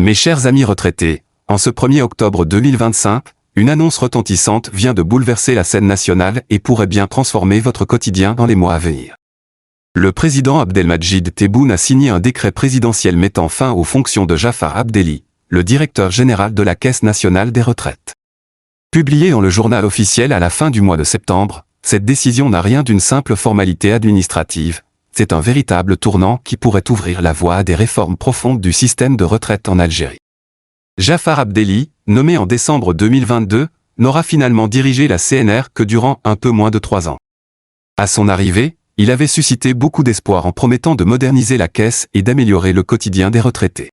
Mes chers amis retraités, en ce 1er octobre 2025, une annonce retentissante vient de bouleverser la scène nationale et pourrait bien transformer votre quotidien dans les mois à venir. Le président Abdelmadjid Tebboune a signé un décret présidentiel mettant fin aux fonctions de Jafar Abdelli, le directeur général de la Caisse nationale des retraites. Publié dans le journal officiel à la fin du mois de septembre, cette décision n'a rien d'une simple formalité administrative, c'est un véritable tournant qui pourrait ouvrir la voie à des réformes profondes du système de retraite en Algérie. Jafar Abdelli, nommé en décembre 2022, n'aura finalement dirigé la CNR que durant un peu moins de 3 ans. À son arrivée, il avait suscité beaucoup d'espoir en promettant de moderniser la caisse et d'améliorer le quotidien des retraités.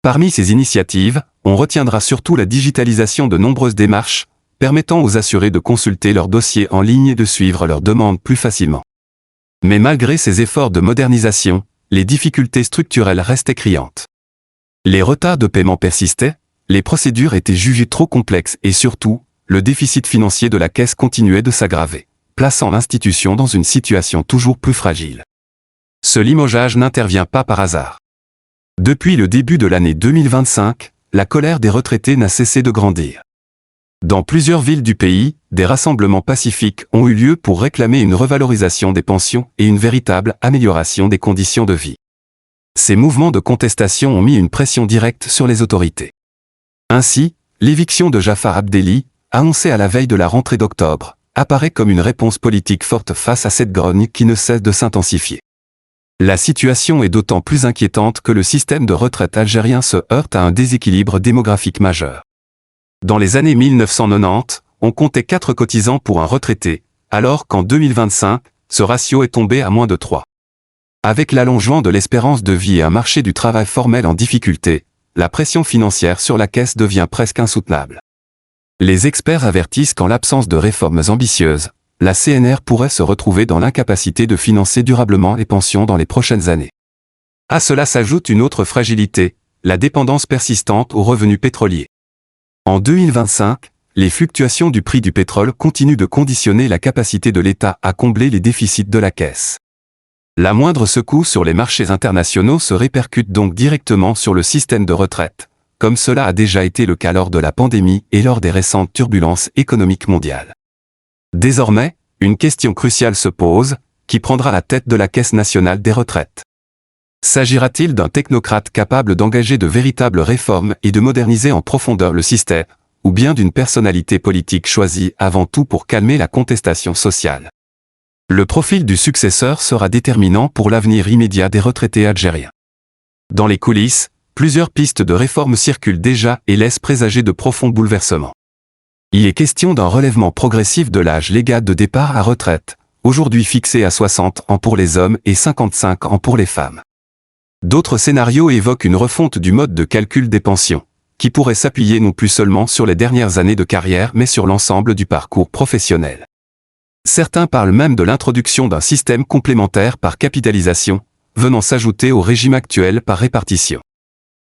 Parmi ces initiatives, on retiendra surtout la digitalisation de nombreuses démarches, permettant aux assurés de consulter leurs dossiers en ligne et de suivre leurs demandes plus facilement. Mais malgré ces efforts de modernisation, les difficultés structurelles restaient criantes. Les retards de paiement persistaient, les procédures étaient jugées trop complexes et surtout, le déficit financier de la caisse continuait de s'aggraver, plaçant l'institution dans une situation toujours plus fragile. Ce limogeage n'intervient pas par hasard. Depuis le début de l'année 2025, la colère des retraités n'a cessé de grandir. Dans plusieurs villes du pays, des rassemblements pacifiques ont eu lieu pour réclamer une revalorisation des pensions et une véritable amélioration des conditions de vie. Ces mouvements de contestation ont mis une pression directe sur les autorités. Ainsi, l'éviction de Jafar Abdelli, annoncée à la veille de la rentrée d'octobre, apparaît comme une réponse politique forte face à cette grogne qui ne cesse de s'intensifier. La situation est d'autant plus inquiétante que le système de retraite algérien se heurte à un déséquilibre démographique majeur. Dans les années 1990, on comptait 4 cotisants pour un retraité, alors qu'en 2025, ce ratio est tombé à moins de 3. Avec l'allongement de l'espérance de vie et un marché du travail formel en difficulté, la pression financière sur la caisse devient presque insoutenable. Les experts avertissent qu'en l'absence de réformes ambitieuses, la CNR pourrait se retrouver dans l'incapacité de financer durablement les pensions dans les prochaines années. À cela s'ajoute une autre fragilité, la dépendance persistante aux revenus pétroliers. En 2025, les fluctuations du prix du pétrole continuent de conditionner la capacité de l'État à combler les déficits de la caisse. La moindre secousse sur les marchés internationaux se répercute donc directement sur le système de retraite, comme cela a déjà été le cas lors de la pandémie et lors des récentes turbulences économiques mondiales. Désormais, une question cruciale se pose, qui prendra la tête de la Caisse nationale des retraites? S'agira-t-il d'un technocrate capable d'engager de véritables réformes et de moderniser en profondeur le système, ou bien d'une personnalité politique choisie avant tout pour calmer la contestation sociale? Le profil du successeur sera déterminant pour l'avenir immédiat des retraités algériens. Dans les coulisses, plusieurs pistes de réforme circulent déjà et laissent présager de profonds bouleversements. Il est question d'un relèvement progressif de l'âge légal de départ à retraite, aujourd'hui fixé à 60 ans pour les hommes et 55 ans pour les femmes. D'autres scénarios évoquent une refonte du mode de calcul des pensions, qui pourrait s'appuyer non plus seulement sur les dernières années de carrière mais sur l'ensemble du parcours professionnel. Certains parlent même de l'introduction d'un système complémentaire par capitalisation, venant s'ajouter au régime actuel par répartition.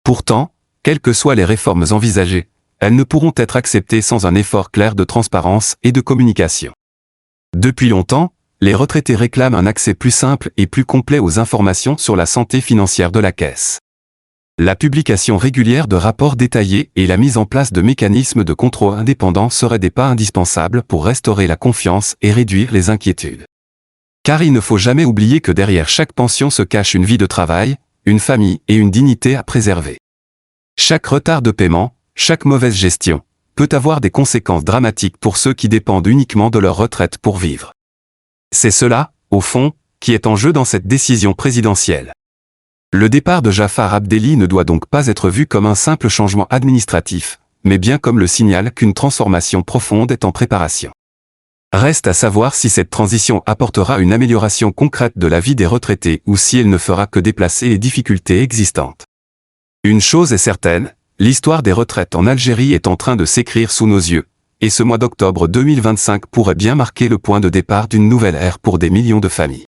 Pourtant, quelles que soient les réformes envisagées, elles ne pourront être acceptées sans un effort clair de transparence et de communication. Depuis longtemps, les retraités réclament un accès plus simple et plus complet aux informations sur la santé financière de la caisse. La publication régulière de rapports détaillés et la mise en place de mécanismes de contrôle indépendants seraient des pas indispensables pour restaurer la confiance et réduire les inquiétudes. Car il ne faut jamais oublier que derrière chaque pension se cache une vie de travail, une famille et une dignité à préserver. Chaque retard de paiement, chaque mauvaise gestion, peut avoir des conséquences dramatiques pour ceux qui dépendent uniquement de leur retraite pour vivre. C'est cela, au fond, qui est en jeu dans cette décision présidentielle. Le départ de Jafar Abdelli ne doit donc pas être vu comme un simple changement administratif, mais bien comme le signal qu'une transformation profonde est en préparation. Reste à savoir si cette transition apportera une amélioration concrète de la vie des retraités ou si elle ne fera que déplacer les difficultés existantes. Une chose est certaine, l'histoire des retraites en Algérie est en train de s'écrire sous nos yeux, et ce mois d'octobre 2025 pourrait bien marquer le point de départ d'une nouvelle ère pour des millions de familles.